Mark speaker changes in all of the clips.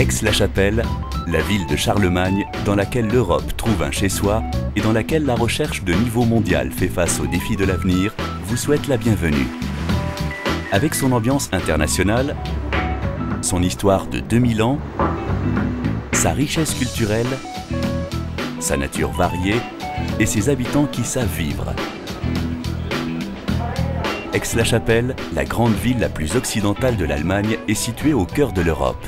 Speaker 1: Aix-la-Chapelle, la ville de Charlemagne dans laquelle l'Europe trouve un chez-soi et dans laquelle la recherche de niveau mondial fait face aux défis de l'avenir, vous souhaite la bienvenue. Avec son ambiance internationale, son histoire de 2000 ans, sa richesse culturelle, sa nature variée et ses habitants qui savent vivre. Aix-la-Chapelle, la grande ville la plus occidentale de l'Allemagne, est située au cœur de l'Europe.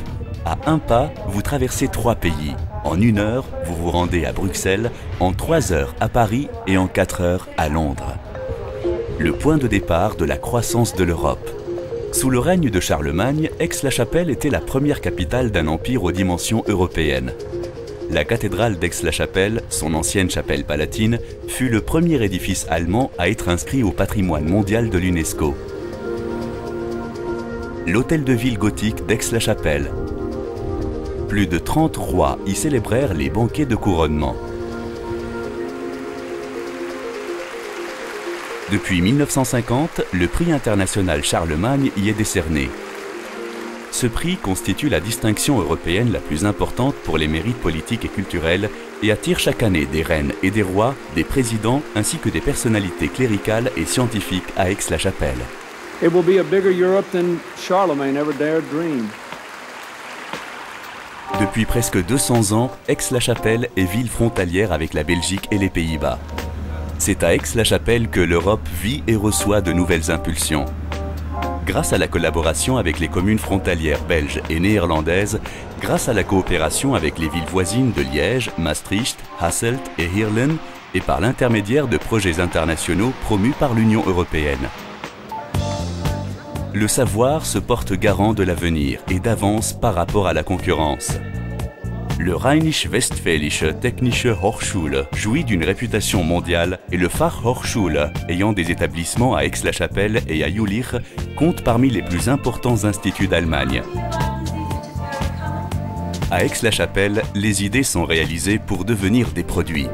Speaker 1: À un pas, vous traversez 3 pays. En 1 heure, vous vous rendez à Bruxelles, en 3 heures à Paris et en 4 heures à Londres. Le point de départ de la croissance de l'Europe. Sous le règne de Charlemagne, Aix-la-Chapelle était la première capitale d'un empire aux dimensions européennes. La cathédrale d'Aix-la-Chapelle, son ancienne chapelle palatine, fut le premier édifice allemand à être inscrit au patrimoine mondial de l'UNESCO. L'hôtel de ville gothique d'Aix-la-Chapelle. Plus de 30 rois y célébrèrent les banquets de couronnement. Depuis 1950, le prix international Charlemagne y est décerné. Ce prix constitue la distinction européenne la plus importante pour les mérites politiques et culturels et attire chaque année des reines et des rois, des présidents ainsi que des personnalités cléricales et scientifiques à Aix-la-Chapelle.
Speaker 2: It will be a bigger Europe than Charlemagne ever dared dream.
Speaker 1: Depuis presque 200 ans, Aix-la-Chapelle est ville frontalière avec la Belgique et les Pays-Bas. C'est à Aix-la-Chapelle que l'Europe vit et reçoit de nouvelles impulsions. Grâce à la collaboration avec les communes frontalières belges et néerlandaises, grâce à la coopération avec les villes voisines de Liège, Maastricht, Hasselt et Heerlen, et par l'intermédiaire de projets internationaux promus par l'Union européenne. Le savoir se porte garant de l'avenir et d'avance par rapport à la concurrence. Le Rheinisch-Westfälische Technische Hochschule jouit d'une réputation mondiale et le Fachhochschule, ayant des établissements à Aix-la-Chapelle et à Jülich, compte parmi les plus importants instituts d'Allemagne. À Aix-la-Chapelle, les idées sont réalisées pour devenir des produits.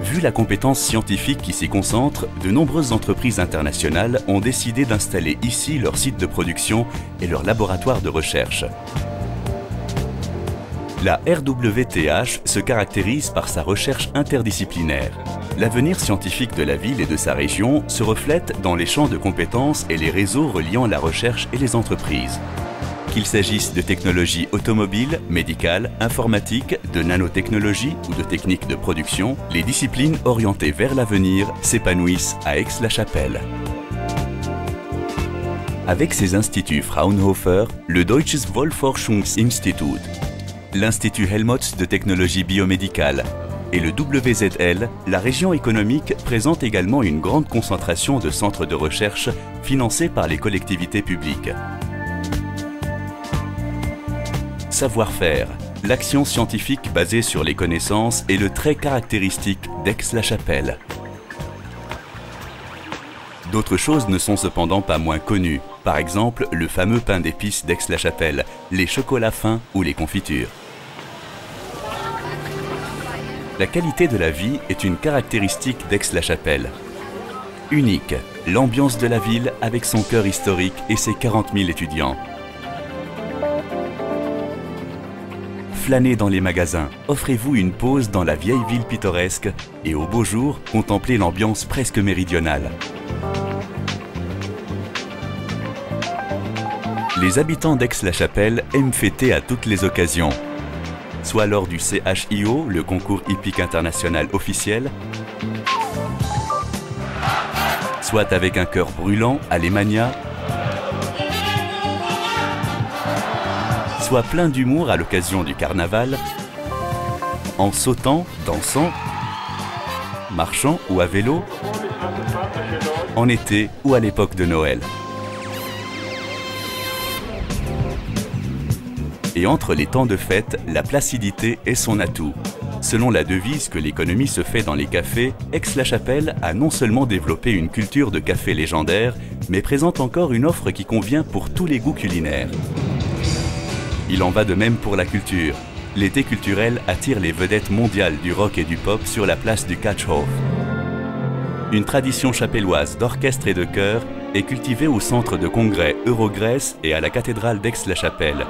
Speaker 1: Vu la compétence scientifique qui s'y concentre, de nombreuses entreprises internationales ont décidé d'installer ici leur site de production et leur laboratoire de recherche. La RWTH se caractérise par sa recherche interdisciplinaire. L'avenir scientifique de la ville et de sa région se reflète dans les champs de compétences et les réseaux reliant la recherche et les entreprises. Qu'il s'agisse de technologies automobiles, médicales, informatiques, de nanotechnologie ou de techniques de production, les disciplines orientées vers l'avenir s'épanouissent à Aix-la-Chapelle. Avec ses instituts Fraunhofer, le Deutsches Wohlforschungsinstitut, l'Institut Helmholtz de technologie biomédicale et le WZL, la région économique présente également une grande concentration de centres de recherche financés par les collectivités publiques. Savoir-faire, l'action scientifique basée sur les connaissances est le trait caractéristique d'Aix-la-Chapelle. D'autres choses ne sont cependant pas moins connues, par exemple le fameux pain d'épices d'Aix-la-Chapelle, les chocolats fins ou les confitures. La qualité de la vie est une caractéristique d'Aix-la-Chapelle. Unique, l'ambiance de la ville avec son cœur historique et ses 40 000 étudiants. Flânez dans les magasins, offrez-vous une pause dans la vieille ville pittoresque et au beau jour, contemplez l'ambiance presque méridionale. Les habitants d'Aix-la-Chapelle aiment fêter à toutes les occasions, soit lors du CHIO, le concours hippique international officiel, soit avec un cœur brûlant à l'Emania, soit plein d'humour à l'occasion du carnaval, en sautant, dansant, marchant ou à vélo, en été ou à l'époque de Noël. Et entre les temps de fête, la placidité est son atout. Selon la devise que l'économie se fait dans les cafés, Aix-la-Chapelle a non seulement développé une culture de café légendaire, mais présente encore une offre qui convient pour tous les goûts culinaires. Il en va de même pour la culture. L'été culturel attire les vedettes mondiales du rock et du pop sur la place du Katschhof. Une tradition chapelloise d'orchestre et de chœur est cultivée au centre de congrès Eurogrèce et à la cathédrale d'Aix-la-Chapelle.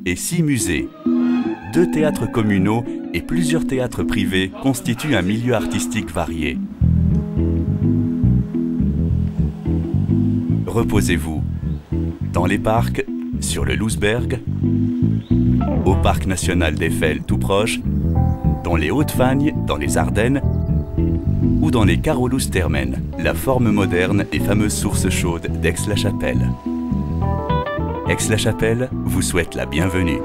Speaker 1: et 6 musées. 2 théâtres communaux et plusieurs théâtres privés constituent un milieu artistique varié. Reposez-vous dans les parcs, sur le Lousberg, au parc national d'Eiffel tout proche, dans les Hautes-Fagnes, dans les Ardennes, ou dans les Carolus-Thermen, la forme moderne et fameuse source chaude d'Aix-la-Chapelle. Aix-la-Chapelle vous souhaite la bienvenue.